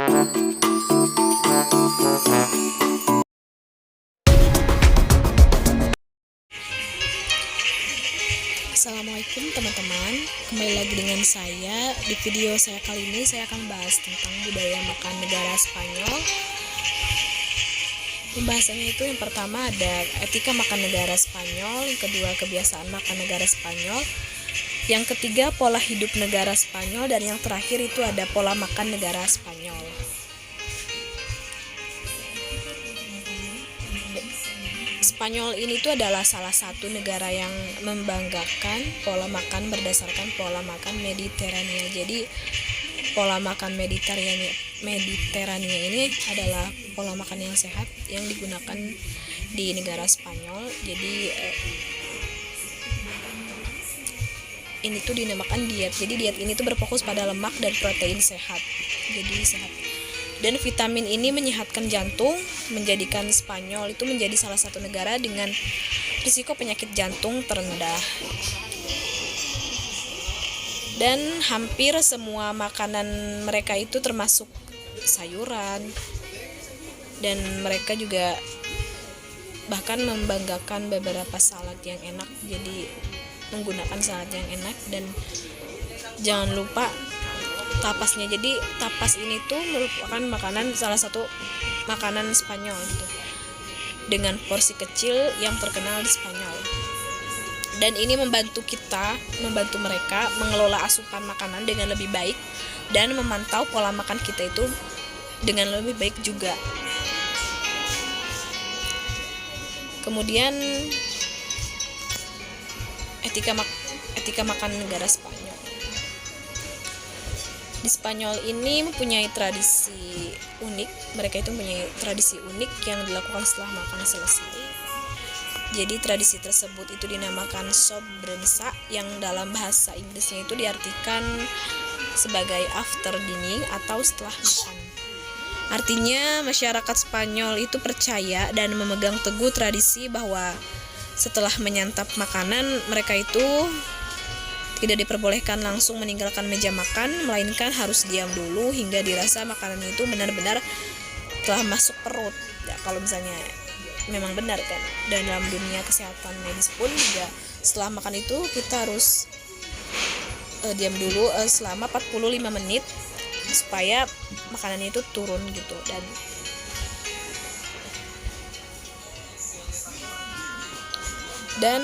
Assalamualaikum teman-teman, kembali lagi dengan saya. Di video saya kali ini saya akan bahas tentang budaya makan negara Spanyol. Pembahasannya itu yang pertama ada etika makan negara Spanyol, yang kedua kebiasaan makan negara Spanyol, yang ketiga pola hidup negara Spanyol, dan yang terakhir itu ada pola makan negara Spanyol. Spanyol ini tuh adalah salah satu negara yang membanggakan pola makan berdasarkan pola makan Mediterania. Jadi pola makan Mediterania ini adalah pola makan yang sehat yang digunakan di negara Spanyol. Jadi ini tuh dinamakan diet. Jadi diet ini tuh berfokus pada lemak dan protein sehat. Jadi sehat. Dan vitamin ini menyehatkan jantung, menjadikan Spanyol itu menjadi salah satu negara dengan risiko penyakit jantung terendah. Dan hampir semua makanan mereka itu termasuk sayuran, dan mereka juga bahkan membanggakan beberapa salad yang enak. Jadi menggunakan salad yang enak, dan jangan lupa tapasnya. Jadi tapas ini tuh merupakan salah satu makanan Spanyol gitu, dengan porsi kecil yang terkenal di Spanyol. Dan ini membantu mereka mengelola asupan makanan dengan lebih baik dan memantau pola makan kita itu dengan lebih baik juga. Kemudian etika makan negara Spanyol. Di Spanyol ini mempunyai tradisi unik. Mereka itu mempunyai tradisi unik yang dilakukan setelah makan selesai. Jadi tradisi tersebut itu dinamakan sobremesa, yang dalam bahasa Inggrisnya itu diartikan sebagai after dining atau setelah makan. Artinya masyarakat Spanyol itu percaya dan memegang teguh tradisi bahwa setelah menyantap makanan, mereka itu tidak diperbolehkan langsung meninggalkan meja makan, melainkan harus diam dulu hingga dirasa makanan itu benar-benar telah masuk perut. Ya, kalau misalnya memang benar kan. Dan dalam dunia kesehatan medis pun juga setelah makan itu kita harus diam dulu selama 45 menit supaya makanannya itu turun gitu. Dan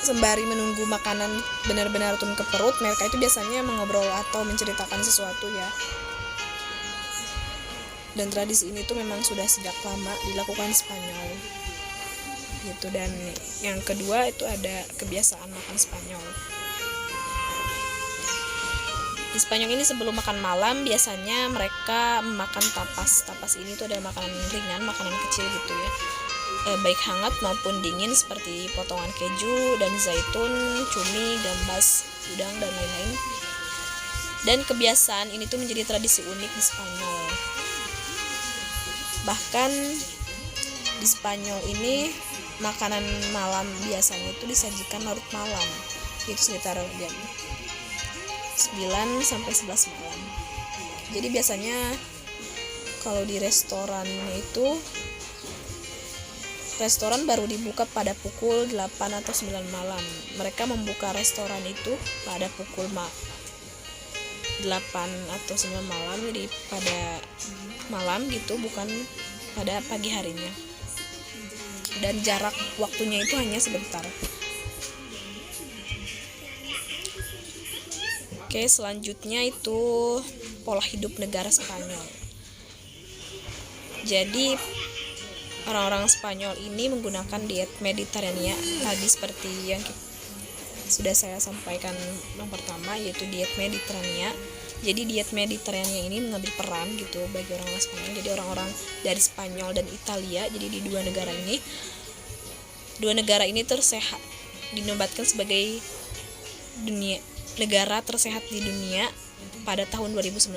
sembari menunggu makanan benar-benar turun ke perut, mereka itu biasanya mengobrol atau menceritakan sesuatu ya. Dan tradisi ini tuh memang sudah sejak lama dilakukan di Spanyol gitu. Dan yang kedua itu ada kebiasaan makan Spanyol. Di Spanyol ini sebelum makan malam biasanya mereka memakan tapas. Tapas ini tuh ada makanan ringan, makanan kecil gitu ya, baik hangat maupun dingin, seperti potongan keju dan zaitun, cumi, gambas, udang, dan lain-lain. Dan kebiasaan ini tuh menjadi tradisi unik di Spanyol. Bahkan di Spanyol ini makanan malam biasanya itu disajikan larut malam, itu sekitar jam 9 sampai 11 malam. Jadi biasanya kalau di restorannya itu, restoran baru dibuka pada pukul 8 atau 9 malam. Mereka membuka restoran itu pada pukul 8 atau 9 malam, jadi pada malam gitu, bukan pada pagi harinya. Dan jarak waktunya itu hanya sebentar. Oke, selanjutnya itu pola hidup negara Spanyol. Jadi orang-orang Spanyol ini menggunakan diet Mediterania tadi seperti yang sudah saya sampaikan yang pertama, yaitu diet Mediterania. Jadi diet Mediterania ini mengambil peran gitu bagi orang-orang Spanyol. Jadi orang-orang dari Spanyol dan Italia, jadi di dua negara ini tersehat, dinobatkan sebagai negara tersehat di dunia pada tahun 2019.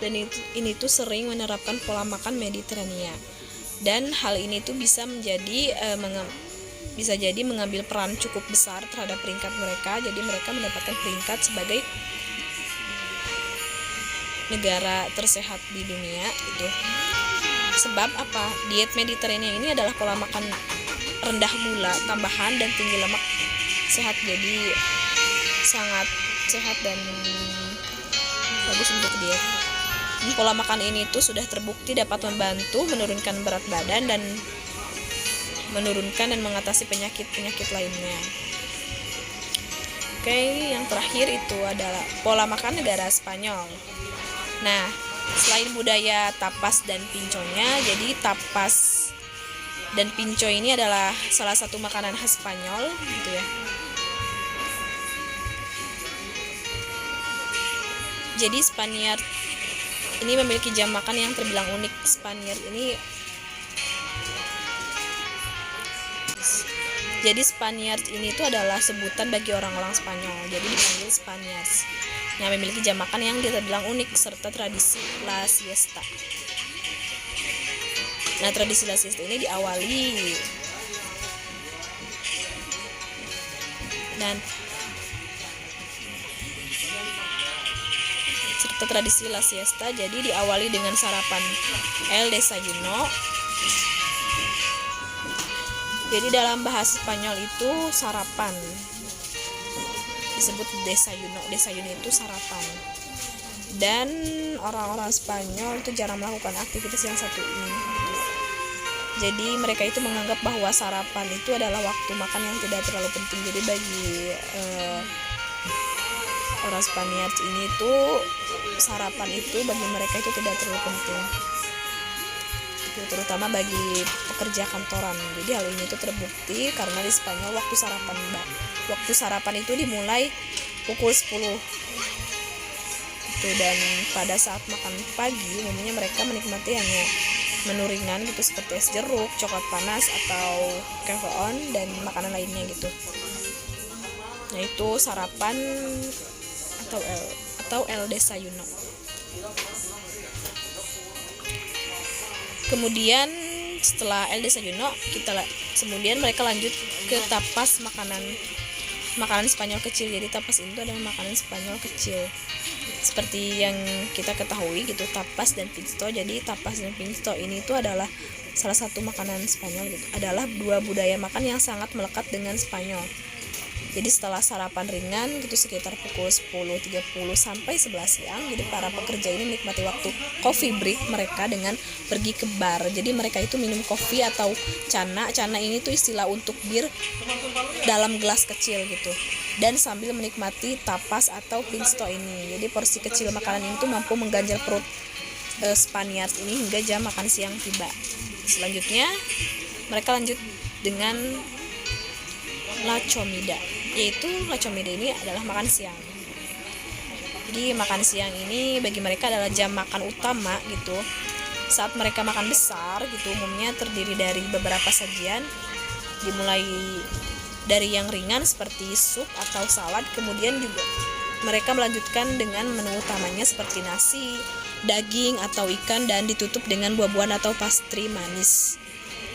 Dan ini tuh sering menerapkan pola makan Mediterania. Dan hal ini tuh bisa jadi mengambil peran cukup besar terhadap peringkat mereka. Jadi mereka mendapatkan peringkat sebagai negara tersehat di dunia itu. Sebab apa? Diet Mediterranean ini adalah pola makan rendah gula tambahan dan tinggi lemak sehat, jadi sangat sehat dan bagus untuk diet. Pola makan ini tuh sudah terbukti dapat membantu menurunkan berat badan dan menurunkan dan mengatasi penyakit-penyakit lainnya. Oke, yang terakhir itu adalah pola makan negara Spanyol. Nah, selain budaya tapas dan pinconya, jadi tapas dan pinco ini adalah salah satu makanan khas Spanyol gitu ya. Jadi Spaniard ini memiliki jam makan yang terbilang unik. Spaniard ini itu adalah sebutan bagi orang-orang Spanyol. Jadi dipanggil Spaniards, yang memiliki jam makan yang terbilang unik serta tradisi La Siesta. Nah, tradisi La Siesta ini diawali dan tradisi La Siesta jadi diawali dengan sarapan El Desayuno. Jadi dalam bahasa Spanyol itu sarapan disebut desayuno. Desayuno itu sarapan. Dan orang-orang Spanyol itu jarang melakukan aktivitas yang satu ini. Jadi mereka itu menganggap bahwa sarapan itu adalah waktu makan yang tidak terlalu penting. Jadi bagi orang Spaniard ini tuh sarapan itu bagi mereka itu tidak terlalu penting, terutama bagi pekerja kantoran. Jadi hal ini tuh terbukti karena di Spanyol waktu sarapan itu dimulai pukul 10 itu, dan pada saat makan pagi umumnya mereka menikmati hanya menu ringan gitu seperti es jeruk, coklat panas atau keveon dan makanan lainnya gitu. Nah, itu sarapan atau El Desayuno. Kemudian setelah El Desayuno kemudian mereka lanjut ke tapas, makanan Spanyol kecil. Jadi tapas itu adalah makanan Spanyol kecil. Seperti yang kita ketahui gitu, tapas dan pinsto. Jadi tapas dan pinsto ini itu adalah salah satu makanan Spanyol gitu. Adalah dua budaya makan yang sangat melekat dengan Spanyol. Jadi setelah sarapan ringan gitu sekitar pukul 10.30 sampai 11 siang, jadi para pekerja ini menikmati waktu coffee break mereka dengan pergi ke bar. Jadi mereka itu minum kopi atau cana. Cana ini tuh istilah untuk bir dalam gelas kecil gitu. Dan sambil menikmati tapas atau pinsto ini. Jadi porsi kecil makanan ini tuh mampu mengganjal perut Spaniards ini hingga jam makan siang tiba. Selanjutnya mereka lanjut dengan La Comida, yaitu La Comida ini adalah makan siang. Jadi makan siang ini bagi mereka adalah jam makan utama gitu. Saat mereka makan besar gitu, umumnya terdiri dari beberapa sajian, dimulai dari yang ringan seperti sup atau salad, kemudian juga mereka melanjutkan dengan menu utamanya seperti nasi, daging atau ikan, dan ditutup dengan buah-buahan atau pastry manis.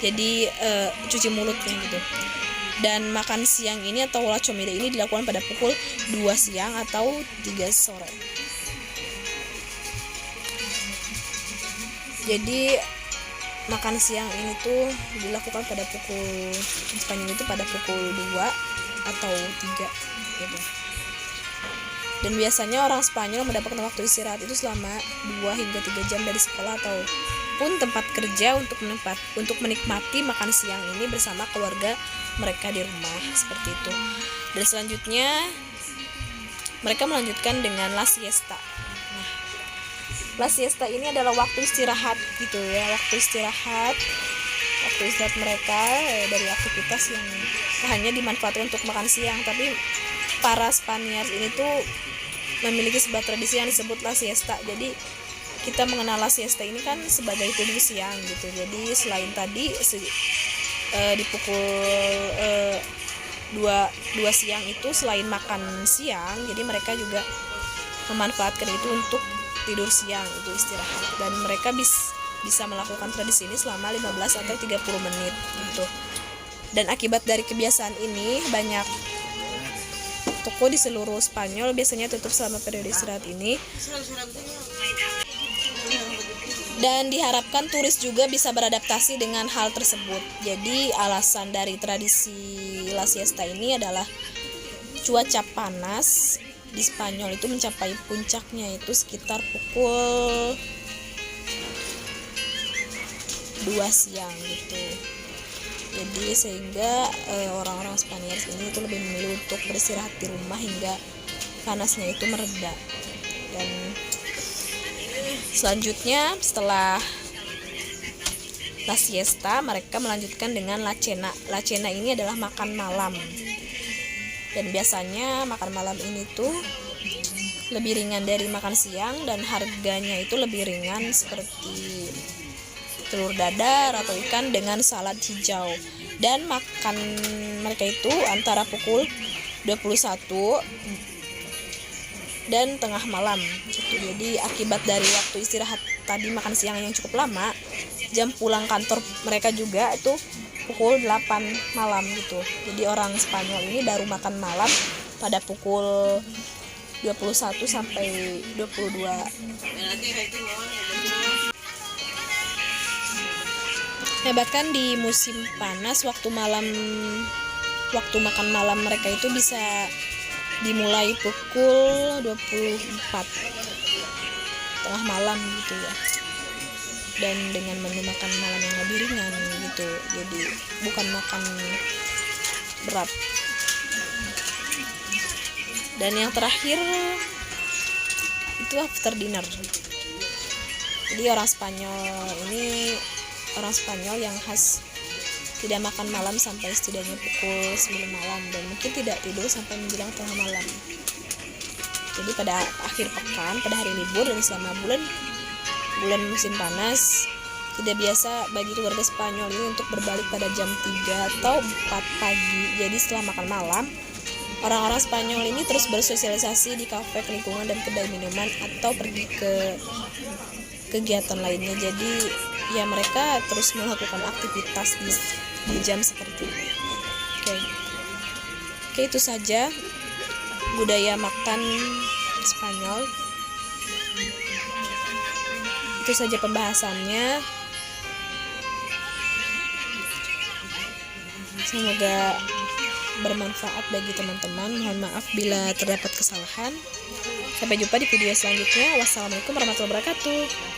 Jadi cuci mulutnya gitu. Dan makan siang ini atau La Comida ini dilakukan pada pukul 2 siang atau 3 sore. Jadi makan siang ini tuh dilakukan pada pukul Spanyol itu pada pukul 2 atau 3 gitu. Dan biasanya orang Spanyol mendapatkan waktu istirahat itu selama 2 hingga 3 jam dari sekolah ataupun tempat kerja untuk menikmati makan siang ini bersama keluarga mereka di rumah, seperti itu. Dan selanjutnya mereka melanjutkan dengan La Siesta. Nah, La Siesta ini adalah waktu istirahat gitu ya, waktu istirahat mereka dari aktivitas yang hanya dimanfaatkan untuk makan siang. Tapi para Spaniards ini tuh memiliki sebuah tradisi yang disebut La Siesta. Jadi kita mengenal La Siesta ini kan sebagai tidur siang gitu. Jadi selain tadi di pukul 2 siang itu selain makan siang, jadi mereka juga memanfaatkan itu untuk tidur siang, itu istirahat. Dan mereka bisa melakukan tradisi ini selama 15 atau 30 menit gitu. Dan akibat dari kebiasaan ini banyak toko-toko di seluruh Spanyol biasanya tutup selama periode istirahat ini. Dan diharapkan turis juga bisa beradaptasi dengan hal tersebut. Jadi alasan dari tradisi La Siesta ini adalah cuaca panas di Spanyol itu mencapai puncaknya itu sekitar pukul 2 siang gitu. Jadi sehingga orang-orang Spanyol ini itu lebih memilih untuk beristirahat di rumah hingga panasnya itu mereda. Dan selanjutnya setelah La Siesta mereka melanjutkan dengan La Cena. La Cena ini adalah makan malam. Dan biasanya makan malam ini tuh lebih ringan dari makan siang dan harganya itu lebih ringan seperti telur dadar atau ikan dengan salad hijau. Dan makan mereka itu antara pukul 21 dan tengah malam gitu. Jadi akibat dari waktu istirahat tadi makan siang yang cukup lama, jam pulang kantor mereka juga itu pukul 8 malam gitu. Jadi orang Spanyol ini baru makan malam pada pukul 21 sampai 22. Bahkan di musim panas waktu makan malam mereka itu bisa dimulai pukul 24 tengah malam gitu ya. Dan dengan menu makan malam yang lebih ringan gitu. Jadi bukan makan berat. Dan yang terakhir itu after dinner. Jadi orang Spanyol yang khas tidak makan malam sampai setidaknya pukul 9 malam dan mungkin tidak tidur sampai menjelang tengah malam. Jadi pada akhir pekan, pada hari libur dan selama bulan musim panas, tidak biasa bagi keluarga Spanyol ini untuk berbalik pada jam 3 atau 4 pagi. Jadi setelah makan malam, orang-orang Spanyol ini terus bersosialisasi di kafe, lingkungan dan kedai minuman atau pergi ke kegiatan lainnya. Jadi ya mereka terus melakukan aktivitas di jam seperti ini. Oke, itu saja budaya makan Spanyol. Itu saja pembahasannya. Semoga bermanfaat bagi teman-teman. Mohon maaf bila terdapat kesalahan. Sampai jumpa di video selanjutnya. Wassalamualaikum warahmatullahi wabarakatuh.